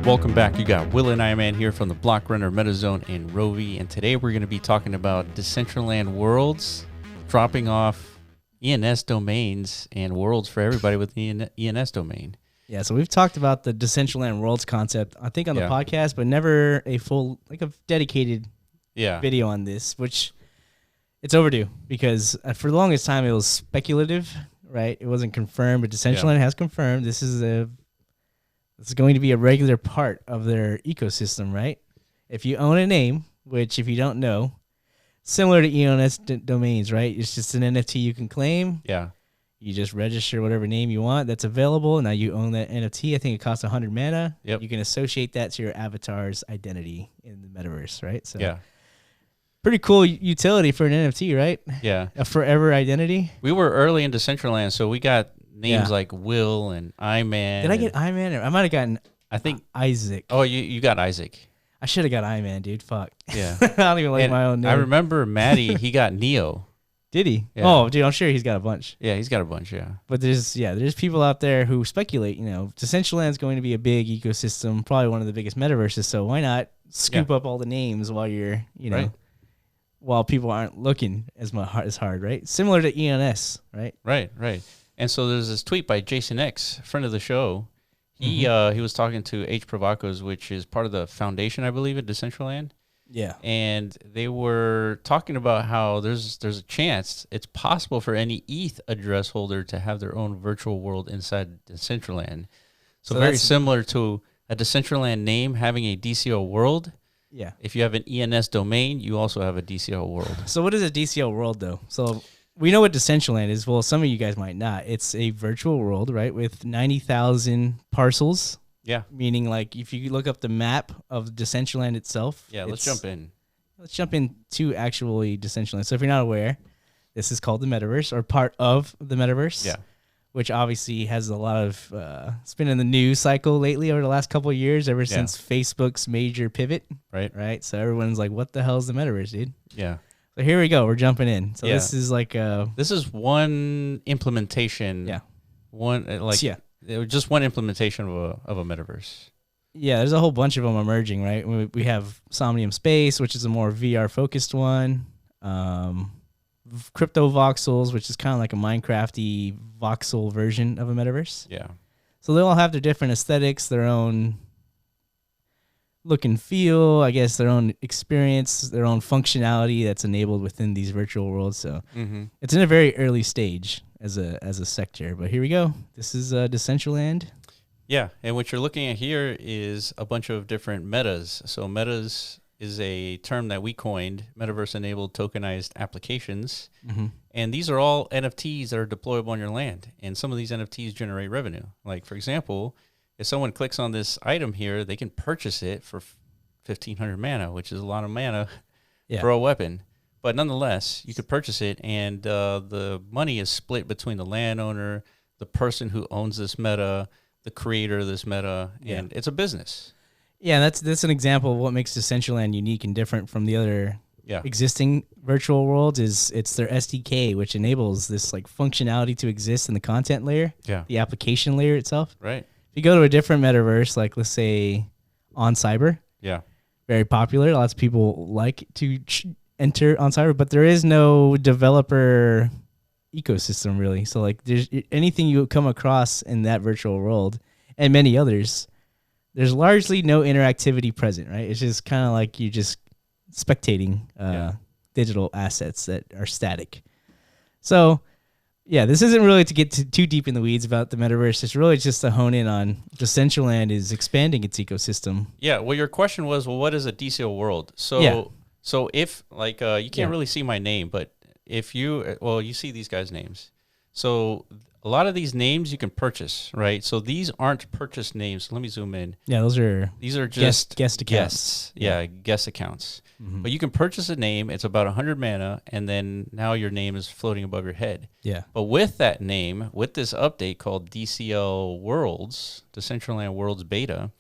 Welcome back. You got Will and Iron Man here from the Block Runner MetaZone in Rovi, and today we're going to be talking about Decentraland Worlds, dropping off ENS domains and worlds for everybody with the ENS domain. Yeah, so we've talked about the Decentraland Worlds concept, I think, on the podcast, but never a full, like a dedicated video on this, which it's overdue because for the longest time it was speculative, right? It wasn't confirmed, but Decentraland has confirmed this is going to be a regular part of their ecosystem, right? If you own a name, which if you don't know, similar to ENS domains, right? It's just an NFT you can claim. Yeah. You just register whatever name you want that's available. Now you own that NFT. I think it costs 100 mana. Yep. You can associate that to your avatar's identity in the metaverse, right? So pretty cool utility for an NFT, right? Yeah. A forever identity. We were early in Decentraland, so we got names like Will and Iman. Did I get Iman? I might have gotten Isaac. Oh, you got Isaac. I should have got Iman, dude. Fuck. Yeah. I don't even like my own name. I remember Maddie, he got Neo. Did he? Yeah. Oh, dude, I'm sure he's got a bunch. Yeah, he's got a bunch, yeah. But there's people out there who speculate, Decentraland's going to be a big ecosystem, probably one of the biggest metaverses, so why not scoop up all the names while you're, while people aren't looking as hard, right? Similar to ENS, right? Right. And so there's this tweet by Jason X, friend of the show. He was talking to H Provocos, which is part of the foundation, I believe, at Decentraland. Yeah. And they were talking about how there's a chance it's possible for any ETH address holder to have their own virtual world inside Decentraland. So very similar to a Decentraland name having a DCO world. Yeah. If you have an ENS domain, you also have a DCO world. So what is a DCO world, though? So we know what Decentraland is. Well, some of you guys might not. It's a virtual world, right, with 90,000 parcels. Yeah. Meaning, like, if you look up the map of Decentraland itself. Yeah, let's jump in. Let's jump into actually Decentraland. So if you're not aware, this is called the Metaverse, or part of the Metaverse. Yeah. Which obviously has a lot of, it's been in the news cycle lately over the last couple of years, ever since Facebook's major pivot. Right. So everyone's like, what the hell is the Metaverse, dude? Yeah. So here we go. We're jumping in. So this is like this is one implementation. Yeah. Just one implementation of a metaverse. Yeah, there's a whole bunch of them emerging, right? We have Somnium Space, which is a more VR focused one. Crypto Voxels, which is kind of like a Minecrafty voxel version of a metaverse. Yeah. So they all have their different aesthetics, their own look and feel, I guess, their own experience, their own functionality that's enabled within these virtual worlds. So it's in a very early stage as a sector. But here we go. This is Decentraland. Yeah, and what you're looking at here is a bunch of different metas. So metas is a term that we coined, metaverse-enabled tokenized applications. And these are all NFTs that are deployable on your land. And some of these NFTs generate revenue. Like, for example, if someone clicks on this item here, they can purchase it for 1,500 mana, which is a lot of mana for a weapon. But nonetheless, you could purchase it, and the money is split between the landowner, the person who owns this meta, the creator of this meta, and it's a business. Yeah, that's an example of what makes Decentraland unique and different from the other existing virtual worlds. It's their SDK, which enables this like functionality to exist in the content layer, the application layer itself. Right. If you go to a different metaverse, like let's say On Cyber, very popular. Lots of people like to enter On Cyber, but there is no developer ecosystem really. So like, there's anything you come across in that virtual world and many others, there's largely no interactivity present, right? It's just kind of like you're just spectating digital assets that are static. So yeah, this isn't really to get too deep in the weeds about the metaverse. It's really just to hone in on Decentraland is expanding its ecosystem. Yeah, well, your question was, well, what is a DCO world? So if, like, you can't really see my name, but if you, you see these guys' names. So a lot of these names you can purchase, right? So these aren't purchased names. Let me zoom in. Yeah, these are just guest accounts. Guests. Yeah, guest accounts. But you can purchase a name. It's about 100 mana, and then now your name is floating above your head. Yeah. But with that name, with this update called DCL Worlds, Decentraland Worlds Beta,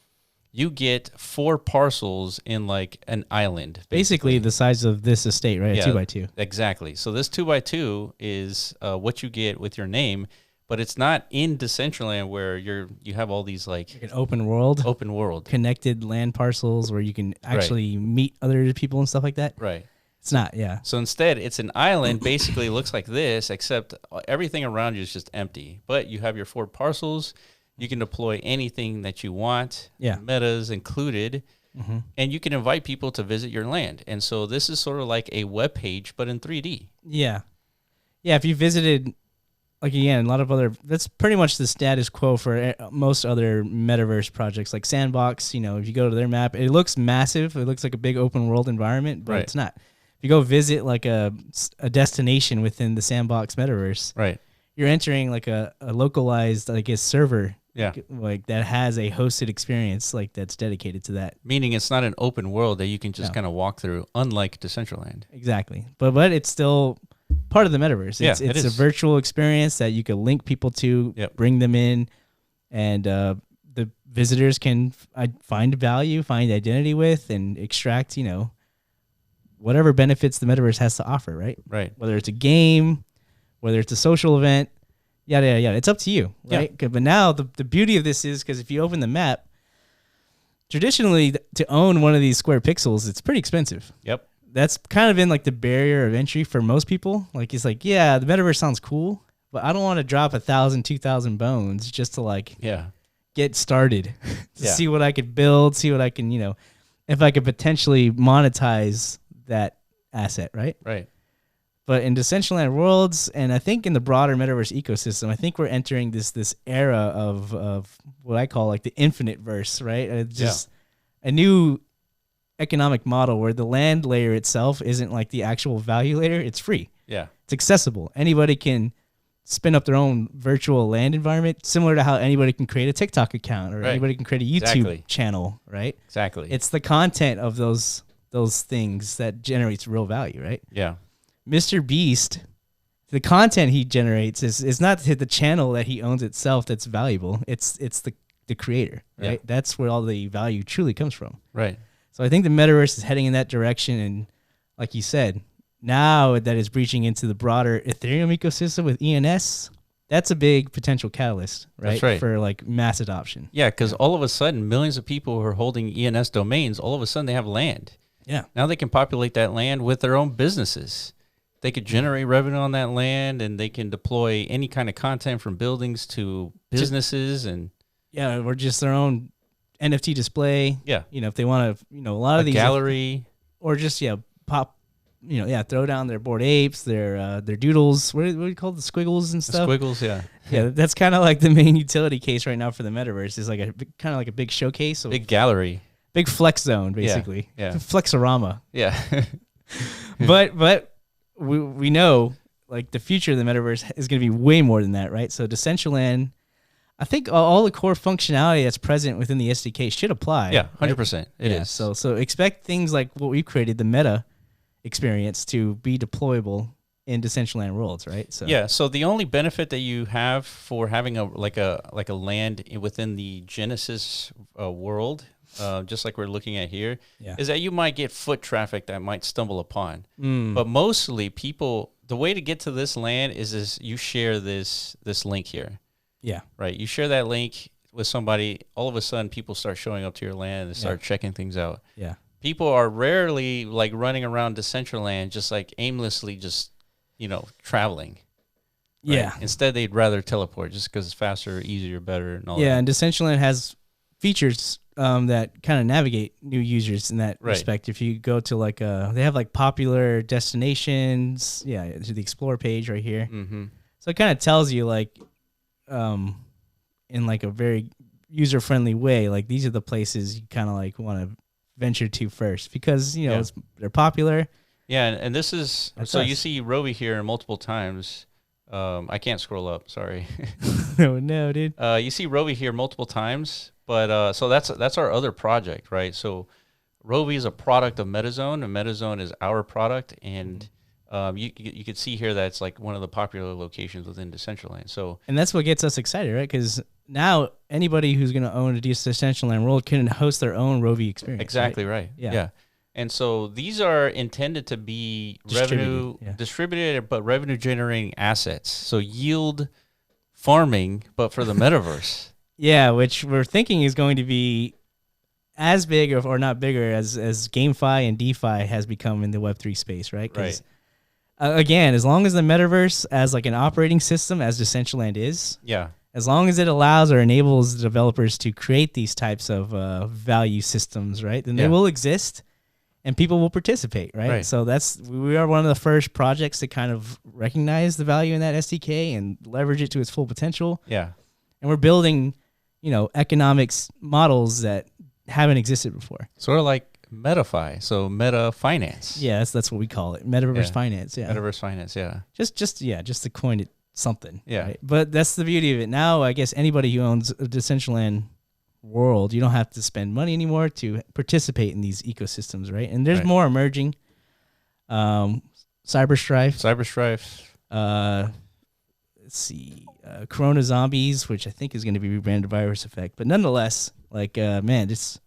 you get 4 parcels in like an island. Basically the size of this estate, right? A 2x2. Exactly. So this 2x2 is what you get with your name, but it's not in Decentraland where you have all these like an open world, connected land parcels where you can actually meet other people and stuff like that. Right. It's not, yeah. So instead, it's an island. Basically, looks like this, except everything around you is just empty. But you have your 4 parcels. You can deploy anything that you want. Yeah. Metas included. Mm-hmm. And you can invite people to visit your land. And so this is sort of like a web page, but in 3D. Yeah. Yeah, if you visited, like, again, a lot of other, that's pretty much the status quo for most other metaverse projects, like Sandbox. If you go to their map, it looks massive. It looks like a big open world environment, but It's not. If you go visit like a destination within the Sandbox metaverse, right, you're entering like a localized, I guess, server. Yeah. Like that has a hosted experience like that's dedicated to that. Meaning it's not an open world that you can just kind of walk through, unlike Decentraland. Exactly. But it's still part of the metaverse. It's a virtual experience that you can link people to, bring them in, and the visitors can find value, find identity with, and extract, whatever benefits the metaverse has to offer, right? Right. Whether it's a game, whether it's a social event, yada, yada, yada. It's up to you, right? Yeah. But now the beauty of this is because if you open the map, traditionally to own one of these square pixels, it's pretty expensive. Yep. That's kind of been like the barrier of entry for most people. Like, it's like, yeah, the metaverse sounds cool, but I don't want to drop 1,000, 2,000 bones just to like get started, to see what I could build, see what I can, if I could potentially monetize that asset, right? Right. But in Decentraland Worlds, and I think in the broader metaverse ecosystem, I think we're entering this era of what I call like the infinite verse, right? It's just a new economic model where the land layer itself isn't like the actual value layer. It's free. Yeah. It's accessible. Anybody can spin up their own virtual land environment, similar to how anybody can create a TikTok account or anybody can create a YouTube channel, right? Exactly. It's the content of those things that generates real value, right? Yeah. Mr. Beast, the content he generates is not the channel that he owns itself that's valuable. It's the creator, right? Yeah. That's where all the value truly comes from. Right. So I think the metaverse is heading in that direction, and like you said, now that is breaching into the broader Ethereum ecosystem with ENS, that's a big potential catalyst, right? That's right. For like mass adoption. Yeah, because all of a sudden, millions of people who are holding ENS domains, all of a sudden they have land. Yeah. Now they can populate that land with their own businesses. They could generate revenue on that land, and they can deploy any kind of content from buildings to businesses or just their own NFT display. Yeah. If they want to, a lot of these gallery, or just pop, throw down their Bored Apes, their doodles. What do you call the squiggles and stuff? The squiggles, yeah. Yeah, that's kind of like the main utility case right now for the metaverse. Is like kind of like a big showcase, big gallery, big flex zone, basically. Yeah. Flexorama. Yeah. but we know like the future of the metaverse is going to be way more than that, right? So Decentraland, I think all the core functionality that's present within the SDK should apply. Yeah, 100%. Right? It is. So expect things like what we've created, the meta experience, to be deployable in Decentraland Worlds, right? So yeah. So the only benefit that you have for having a land within the Genesis world, just like we're looking at here, is that you might get foot traffic that might stumble upon. But mostly people, the way to get to this land is you share this link here. Yeah. Right. You share that link with somebody, all of a sudden people start showing up to your land and start checking things out. Yeah. People are rarely like running around Decentraland just like aimlessly just, traveling. Right? Yeah. Instead, they'd rather teleport just because it's faster, easier, better, and all that. Yeah, and Decentraland has features that kind of navigate new users in that respect. If you go to like they have like popular destinations, to the explore page right here. Mm-hmm. So it kind of tells you like, in like a very user friendly way, like these are the places you kind of like want to venture to first because they're popular. Yeah, and this is you see Roby here multiple times. I can't scroll up. Sorry. No, dude. You see Roby here multiple times, but so that's our other project, right? So Roby is a product of MetaZone, and MetaZone is our product, and you could see here that it's like one of the popular locations within Decentraland. So, and that's what gets us excited, right? Because now anybody who's going to own a Decentraland world can host their own Roby experience. Exactly right. Yeah. And so these are intended to be distributed, but revenue generating assets. So yield farming, but for the metaverse. Yeah, which we're thinking is going to be as big or not bigger as GameFi and DeFi has become in the Web3 space, right? Right. Again, as long as the metaverse as like an operating system, as Decentraland is, Yeah. as long as it allows or enables the developers to create these types of value systems, right, then they will exist and people will participate, right? So we are one of the first projects to kind of recognize the value in that SDK and leverage it to its full potential. Yeah. And we're building, economics models that haven't existed before. Sort of like MetaFi, so meta finance. Yeah, that's what we call it. Metaverse finance, yeah. Metaverse finance, yeah. Just to coin it something. Yeah. Right? But that's the beauty of it. Now, I guess anybody who owns a Decentraland world, you don't have to spend money anymore to participate in these ecosystems, right? And there's more emerging. Cyberstrife. Let's see. Corona Zombies, which I think is going to be rebranded Virus Effect. But nonetheless, man, there's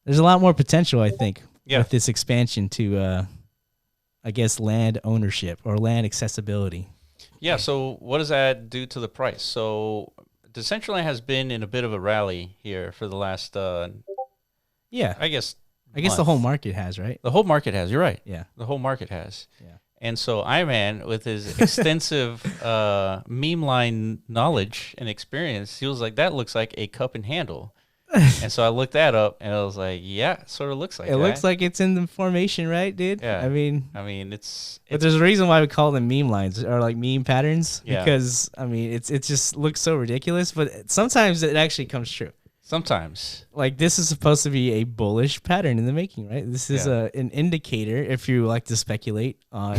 a lot more potential, I think, with this expansion to, I guess, land ownership or land accessibility. Yeah, so what does that do to the price? So Decentraland has been in a bit of a rally here for the last, I guess the whole market has, right? The whole market has, you're right. Yeah. The whole market has. Yeah. And so Iman, with his extensive meme line knowledge and experience, he was like, that looks like a cup and handle. And so I looked that up, and I was like, yeah, it sort of looks like it. It looks like it's in the formation, right, dude? Yeah. I mean, it's but there's a reason why we call them meme lines or like meme patterns. Yeah. Because, I mean, it just looks so ridiculous, but sometimes it actually comes true. Sometimes. Like, this is supposed to be a bullish pattern in the making, right? This is an indicator, if you like to speculate on,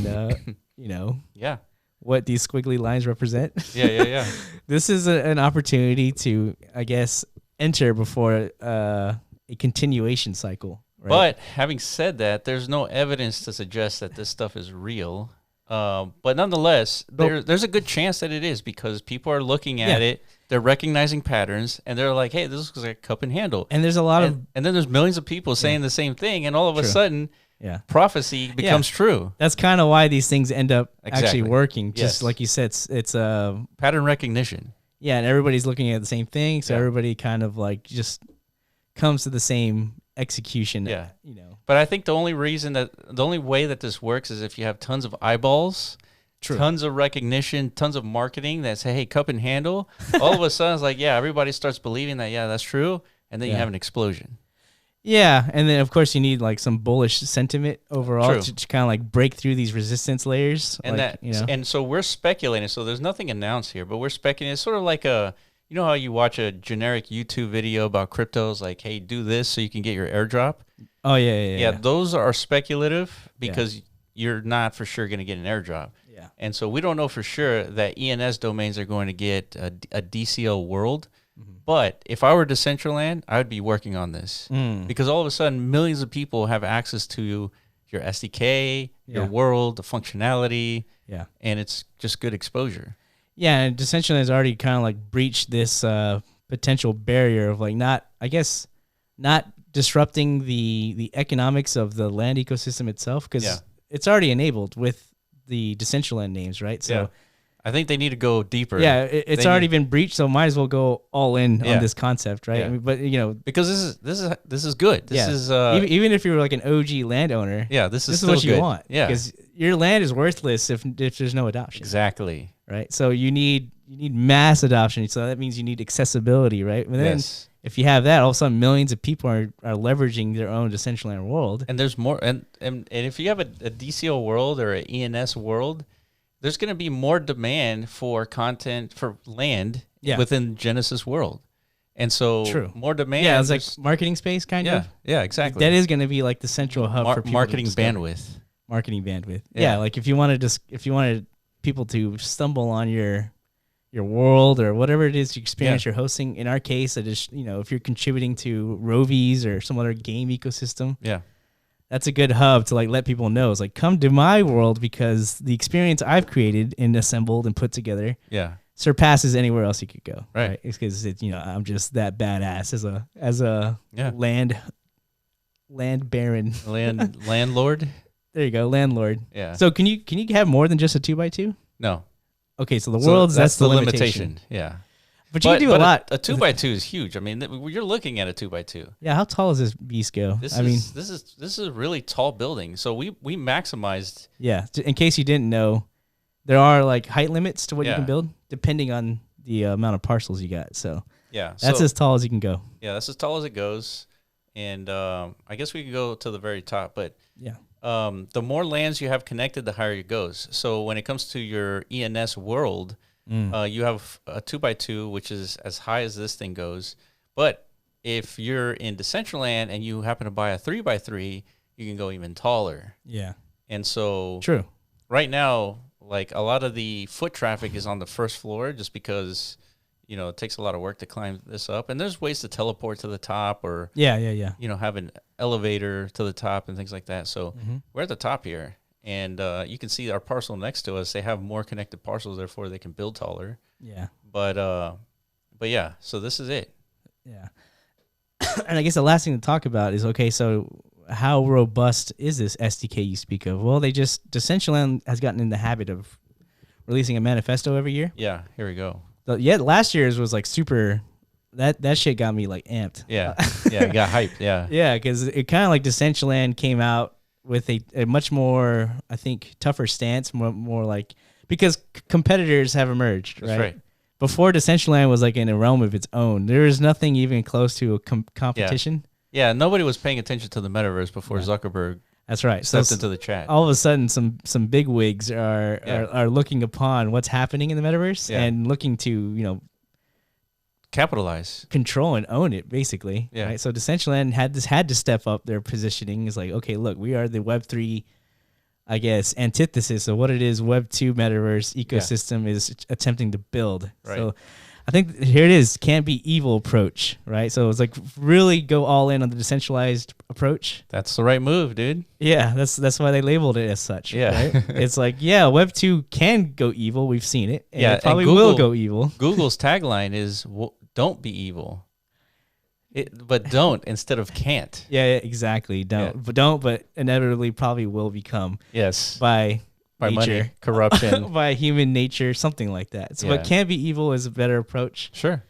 what these squiggly lines represent. Yeah. This is an opportunity to, I guess, enter before a continuation cycle. Right? But having said that, there's no evidence to suggest that this stuff is real. But nonetheless, there's a good chance that it is because people are looking at it, they're recognizing patterns, and they're like, hey, this looks like a cup and handle. And there's a lot and then there's millions of people saying the same thing, and all of a sudden, prophecy becomes true. That's kind of why these things end up actually working. Just like you said, it's a pattern recognition. Yeah, and everybody's looking at the same thing, so everybody kind of like just comes to the same execution. Yeah, But I think the only way that this works is if you have tons of eyeballs, tons of recognition, tons of marketing that say, "Hey, cup and handle." All of a sudden, it's like, everybody starts believing that, that's true, and then you have an explosion. Yeah, and then of course you need like some bullish sentiment overall to kind of like break through these resistance layers. And and so we're speculating. So there's nothing announced here, but we're speculating. It's sort of like you know how you watch a generic YouTube video about cryptos, like, hey, do this so you can get your airdrop. Oh yeah. Those are speculative because you're not for sure going to get an airdrop. Yeah, and so we don't know for sure that ENS domains are going to get a DCL world. But if I were Decentraland, I would be working on this because all of a sudden millions of people have access to your SDK, your world, the functionality, and it's just good exposure. Yeah, and Decentraland has already kind of like breached this potential barrier of like not disrupting the economics of the land ecosystem itself because it's already enabled with the Decentraland names, right? So. I think they need to go deeper. Yeah, it's already been breached, so might as well go all in on this concept, right? I mean, but because this is good. This is even if you're like an OG landowner. Yeah, this is what you good. Want. Yeah, because your land is worthless if there's no adoption. Exactly. Right. So you need mass adoption. So that means you need accessibility, right? And then if you have that, all of a sudden millions of people are leveraging their own Decentraland world. And there's more. And if you have a DCO world or an ENS world, there's going to be more demand for content for land within Genesis world. And so more demand. Yeah, it's like marketing space kind of. Yeah, exactly. That is going to be like the central hub for people marketing bandwidth. Marketing bandwidth. Yeah, like if you wanted people to stumble on your world or whatever it is you experience you're hosting. In our case, it is, if you're contributing to Rovies or some other game ecosystem. Yeah. That's a good hub to like let people know. It's like, come to my world because the experience I've created and assembled and put together surpasses anywhere else you could go. Right. It's because I'm just that badass as a land baron. Landlord. There you go, landlord. Yeah. So can you have more than just a 2x2? No. okay, so the worlds, that's the limitation. Yeah. But you can do a lot. A 2x2 is huge. I mean, you're looking at a 2x2. Yeah, how tall is this beast go? This is a really tall building. So we maximized. Yeah, in case you didn't know, there are like height limits to what you can build depending on the amount of parcels you got. So yeah, that's as tall as you can go. Yeah, that's as tall as it goes. And I guess we can go to the very top, but yeah. The more lands you have connected, the higher it goes. So when it comes to your ENS world, you have a 2x2, which is as high as this thing goes. But if you're in Decentraland and you happen to buy a 3x3, you can go even taller. Yeah. And so true. Right now, like a lot of the foot traffic is on the first floor just because, you know, it takes a lot of work to climb this up. And there's ways to teleport to the top or, you know, have an elevator to the top and things like that. So we're at the top here. And you can see our parcel next to us. They have more connected parcels, therefore they can build taller. Yeah. But yeah, so this is it. Yeah. And I guess the last thing to talk about is, okay, so how robust is this SDK you speak of? Well, Decentraland has gotten in the habit of releasing a manifesto every year. Yeah, here we go. So, last year's was like super, that shit got me like amped. Yeah, yeah, it got hyped, yeah. Yeah, because it kind of like Decentraland came out with a much more, I think, tougher stance, more like, because competitors have emerged, right? That's right. Before Decentraland was like in a realm of its own. There was nothing even close to a competition. Yeah, nobody was paying attention to the metaverse before Zuckerberg. That's right. Stepped into the chat. All of a sudden, some big wigs are looking upon what's happening in the metaverse and looking to, you know, capitalize, control, and own it, basically. Yeah. Right? So Decentraland had to step up their positioning. It's like, okay, look, we are the Web3, I guess, antithesis of what it is Web2 metaverse ecosystem is attempting to build. Right. So I think here it is, can't be evil approach, right? So it's like really go all in on the decentralized approach. That's the right move, dude. Yeah, that's why they labeled it as such. Yeah. Right? It's like, yeah, Web2 can go evil. We've seen it. And it probably and will go evil. Google's tagline is, don't be evil. But don't instead of can't. Yeah, exactly. Don't. But inevitably probably will become. Yes. By nature, money, corruption. By human nature, something like that. So what can't be evil is a better approach. Sure.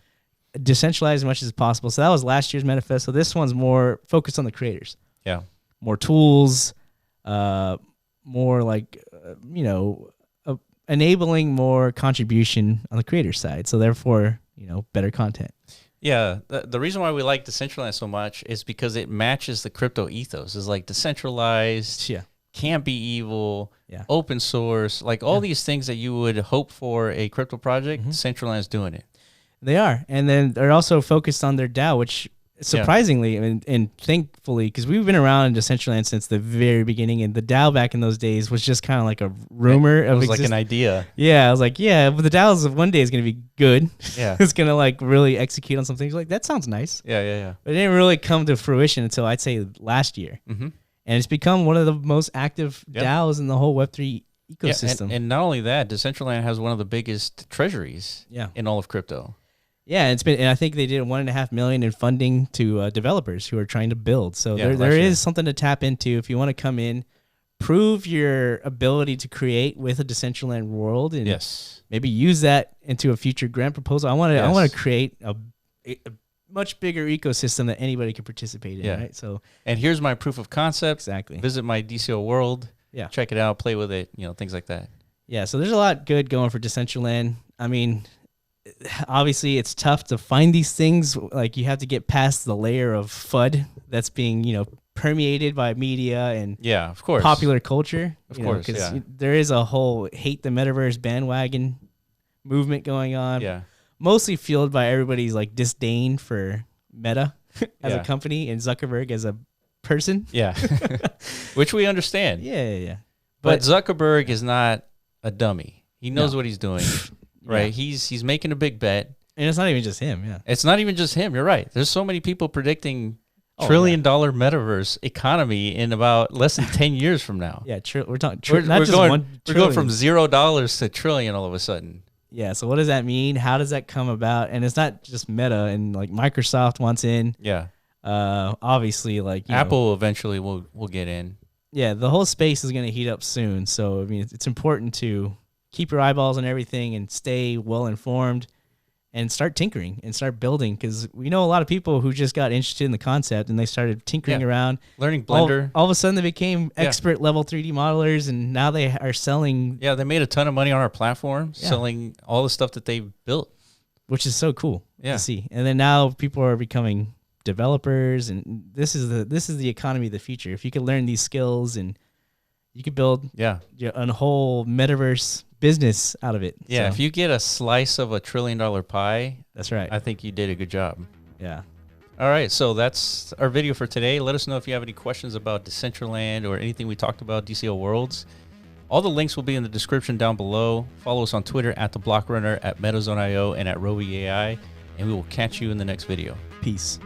Decentralize as much as possible. So that was last year's manifesto. This one's more focused on the creators. Yeah. More tools, more like, enabling more contribution on the creator side. So therefore, better content. Yeah, the reason why we like Decentraland so much is because it matches the crypto ethos. It's like decentralized, can't be evil, open source, like all these things that you would hope for a crypto project. Decentraland's doing it. They are, and then they're also focused on their DAO, which surprisingly and thankfully, because we've been around in Decentraland since the very beginning, and the DAO back in those days was just kind of like a rumor. It was like an idea. Yeah, I was like, but the DAO one day is going to be good. Yeah, it's going to like really execute on some things. Like that sounds nice. Yeah. But it didn't really come to fruition until I'd say last year, and it's become one of the most active DAOs in the whole Web3 ecosystem. And not only that, Decentraland has one of the biggest treasuries in all of crypto. Yeah, and I think they did $1.5 million in funding to developers who are trying to build. So there is something to tap into if you want to come in, prove your ability to create with a Decentraland world, and maybe use that into a future grant proposal. I want to create a much bigger ecosystem that anybody can participate in. Right. So, and here's my proof of concept. Exactly. Visit my DCO world. Yeah. Check it out. Play with it. Things like that. Yeah. So there's a lot good going for Decentraland. I mean, obviously it's tough to find these things. Like you have to get past the layer of FUD that's being, permeated by media and of course, popular culture. Of course, because there is a whole hate the metaverse bandwagon movement going on. Yeah. Mostly fueled by everybody's like disdain for Meta as a company and Zuckerberg as a person. Yeah. Which we understand. Yeah. But Zuckerberg is not a dummy. He knows what he's doing. Right, he's making a big bet, and it's not even just him. Yeah, it's not even just him. You're right. There's so many people predicting $1 trillion metaverse economy in about less than 10 years from now. Yeah, we're talking. We're going from $0 to trillion all of a sudden. Yeah. So what does that mean? How does that come about? And it's not just Meta, and like Microsoft wants in. Yeah. Obviously, like Apple eventually will get in. Yeah, the whole space is going to heat up soon. So I mean, it's important to keep your eyeballs on everything and stay well informed and start tinkering and start building, because we know a lot of people who just got interested in the concept and they started tinkering around, learning Blender. All of a sudden they became expert level 3D modelers, and now they are selling. Yeah, they made a ton of money on our platform selling all the stuff that they built, which is so cool to see. And then now people are becoming developers, and this is the economy of the future. If you could learn these skills, and you could build a whole metaverse business out of it. Yeah, if you get a slice of $1 trillion pie, that's right. I think you did a good job. Yeah. All right, so that's our video for today. Let us know if you have any questions about Decentraland or anything we talked about, DCL Worlds. All the links will be in the description down below. Follow us on Twitter at TheBlockRunner, at MetaZone.io, and at RoviAI, and we will catch you in the next video. Peace.